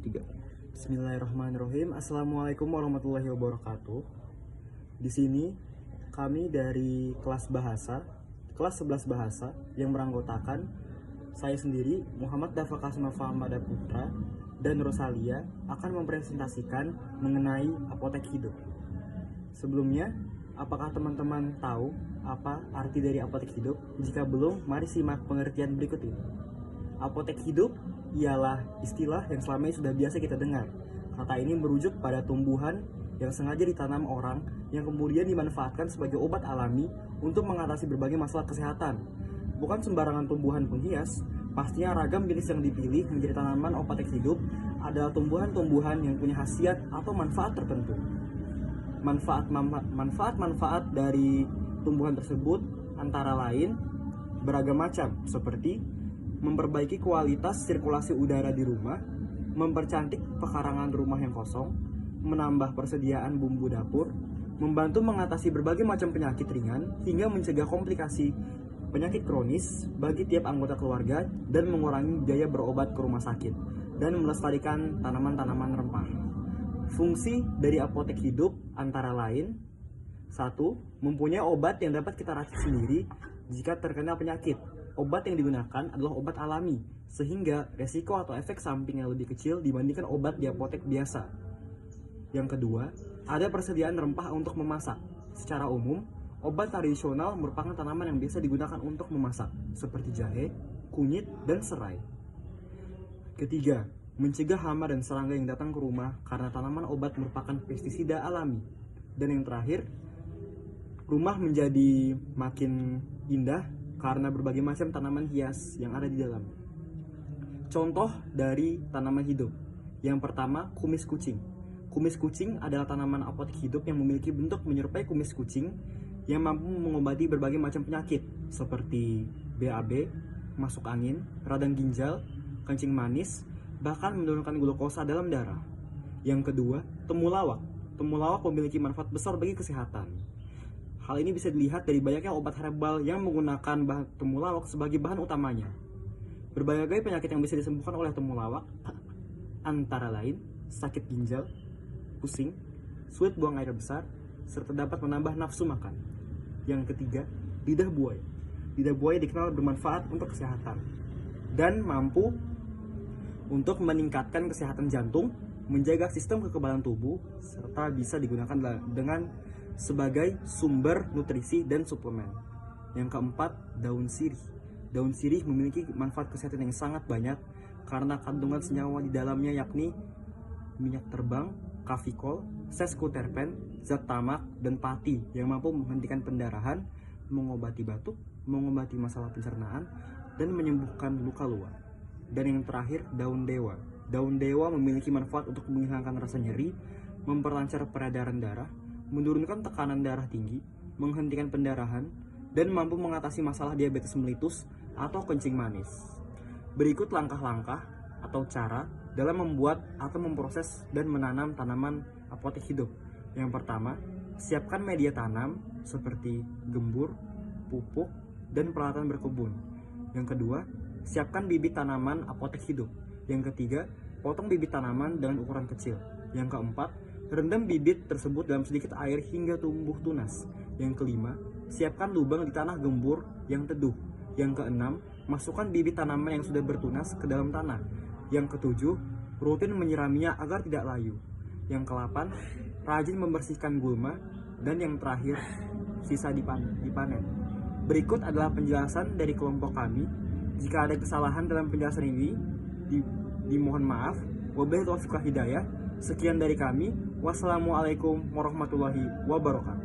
3. Bismillahirrahmanirrahim. Assalamualaikum warahmatullahi wabarakatuh. Di sini kami dari kelas 11 bahasa yang beranggotakan saya sendiri, Muhammad Dafa Kasmafa Ahmada Putra, dan Rosalia akan mempresentasikan mengenai apotek hidup. Sebelumnya, apakah teman-teman tahu apa arti dari apotek hidup? Jika belum, mari simak pengertian berikut ini. Apotek hidup ialah istilah yang selama ini sudah biasa kita dengar. Kata ini merujuk pada tumbuhan yang sengaja ditanam orang yang kemudian dimanfaatkan sebagai obat alami untuk mengatasi berbagai masalah kesehatan. Bukan sembarangan tumbuhan penghias, pastinya ragam jenis yang dipilih menjadi tanaman apotek hidup adalah tumbuhan-tumbuhan yang punya khasiat atau manfaat tertentu. Manfaat dari tumbuhan tersebut antara lain beragam macam, seperti memperbaiki kualitas sirkulasi udara di rumah, mempercantik pekarangan rumah yang kosong, menambah persediaan bumbu dapur, membantu mengatasi berbagai macam penyakit ringan, hingga mencegah komplikasi penyakit kronis bagi tiap anggota keluarga dan mengurangi biaya berobat ke rumah sakit, dan melestarikan tanaman-tanaman rempah. Fungsi dari apotek hidup antara lain: 1. Mempunyai obat yang dapat kita racik sendiri jika terkena penyakit. Obat yang digunakan adalah obat alami, sehingga resiko atau efek sampingnya lebih kecil dibandingkan obat di apotek biasa. Yang kedua, ada persediaan rempah untuk memasak. Secara umum, obat tradisional merupakan tanaman yang biasa digunakan untuk memasak, seperti jahe, kunyit, dan serai. Ketiga, mencegah hama dan serangga yang datang ke rumah karena tanaman obat merupakan pestisida alami. Dan yang terakhir, rumah menjadi makin indah karena berbagai macam tanaman hias yang ada di dalam. Contoh dari tanaman hidup. Yang pertama, kumis kucing. Kumis kucing adalah tanaman apotek hidup yang memiliki bentuk menyerupai kumis kucing yang mampu mengobati berbagai macam penyakit seperti BAB, masuk angin, radang ginjal, kencing manis, bahkan menurunkan glukosa dalam darah. Yang kedua, temulawak. Temulawak memiliki manfaat besar bagi kesehatan. Hal ini bisa dilihat dari banyaknya obat herbal yang menggunakan bahan temulawak sebagai bahan utamanya. Berbagai penyakit yang bisa disembuhkan oleh temulawak antara lain sakit ginjal, pusing, sulit buang air besar, serta dapat menambah nafsu makan. Yang ketiga, lidah buaya. Lidah buaya dikenal bermanfaat untuk kesehatan dan mampu untuk meningkatkan kesehatan jantung, menjaga sistem kekebalan tubuh, serta bisa digunakan dengan sebagai sumber nutrisi dan suplemen. Yang keempat, daun sirih. Daun sirih memiliki manfaat kesehatan yang sangat banyak karena kandungan senyawa di dalamnya, yakni minyak terbang, kafikol, sesquiterpen, zat tamak, dan pati yang mampu menghentikan pendarahan, mengobati batuk, mengobati masalah pencernaan, dan menyembuhkan luka luar. Dan yang terakhir, daun dewa. Daun dewa memiliki manfaat untuk menghilangkan rasa nyeri, memperlancar peredaran darah, menurunkan tekanan darah tinggi, menghentikan pendarahan, dan mampu mengatasi masalah diabetes mellitus atau kencing manis. Berikut langkah-langkah atau cara dalam membuat atau memproses dan menanam tanaman apotek hidup. Yang pertama, siapkan media tanam seperti gembur, pupuk, dan peralatan berkebun. Yang kedua, siapkan bibit tanaman apotek hidup. Yang ketiga, potong bibit tanaman dengan ukuran kecil. Yang keempat, rendam bibit tersebut dalam sedikit air hingga tumbuh tunas. Yang kelima, siapkan lubang di tanah gembur yang teduh. Yang keenam, masukkan bibit tanaman yang sudah bertunas ke dalam tanah. Yang ketujuh, rutin menyiraminya agar tidak layu. Yang kelapan, rajin membersihkan gulma. Dan yang terakhir, sisa dipanen. Berikut adalah penjelasan dari kelompok kami. Jika ada kesalahan dalam penjelasan ini, dimohon maaf. Wabillahi taufiq wal hidayah. Sekian dari kami. Wassalamualaikum warahmatullahi wabarakatuh.